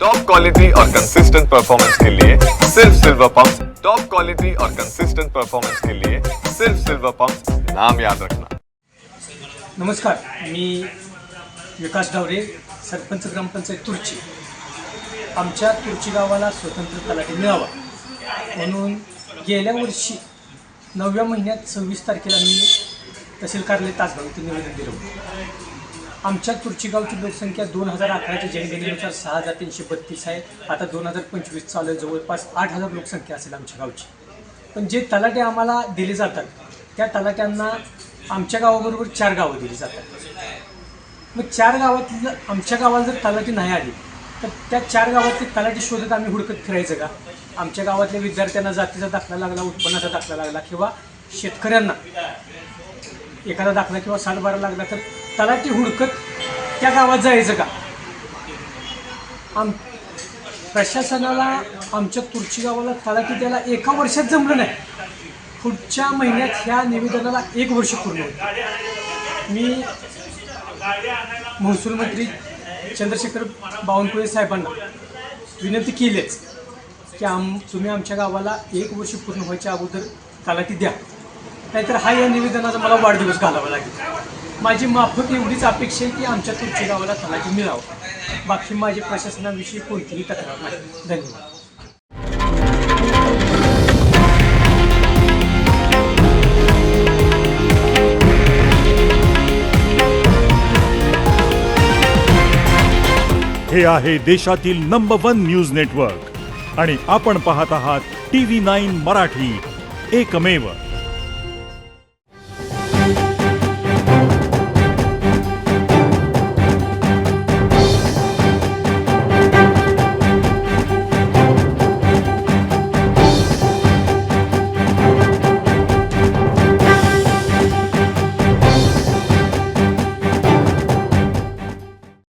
Top quality और consistent performance के लिए सिर्फ सिल्वर पंप। टॉप क्वालिटी और कंसिस्टेंट परफॉर्मेंस के लिए सिर्फ सिल्वर पंप, नाम याद रखना। नमस्कार, मी विकास डावरे, सरपंच ग्रामपंचायत तुर्ची। आमच्या तुर्ची गावाला स्वतंत्र तलाठी मिळावा म्हणून गेल्या वर्षी 9व्या महिन्यात 26 तारखेला मी तहसील कार्यालय तासगाव इथे निवेदन दिलं होतं। आमच्या तुर्ची गावची लोकसंख्या 2011च्या जनगणनेनुसार 6332 आहे। आता 2025 चालू आहे, जवळपास 8000 लोकसंख्या असेल आमच्या गावची। पण जे तलाटे आम्हाला दिले जातात त्या तलाट्यांना आमच्या गावाबरोबर 4 गावं दिली जातात। मग 4 गावातलं आमच्या गावाला जर तलाठी नाही आली तर त्या 4 गावातले तलाठी शोधत आम्ही हुडकत फिरायचं का? आमच्या गावातल्या विद्यार्थ्यांना जातीचा दाखला लागला, उत्पन्नाचा दाखला लागला किंवा शेतकऱ्यांना एखादा दाखला किंवा सातबारा लागला तर तलाठी हुडकत त्या गावात जायचं का? प्रशासनाला आमच्या तुर्ची गावाला तलाठी द्यायला एका वर्षात जमलं नाही। पुढच्या महिन्यात ह्या निवेदनाला 1 वर्ष पूर्ण होईल। मी महसूल मंत्री चंद्रशेखर बावनकुळे साहेबांना विनंती केलीच की तुम्ही आमच्या गावाला 1 वर्ष पूर्ण व्हायच्या अगोदर तलाठी द्या, नाहीतर हा या निवेदनाचा मला वाढदिवस घालावा लागेल। माझी माफक एवढीच अपेक्षा आहे की आमच्या तुर्ची गावाला तलाठी मिळावं। बाकी माझी प्रशासनाविषयी कोणतीही तक्रार नाही। धन्यवाद। हे आहे देशातील नंबर 1 न्यूज नेटवर्क आणि आपण पाहत आहात TV9 मराठी, एकमेव।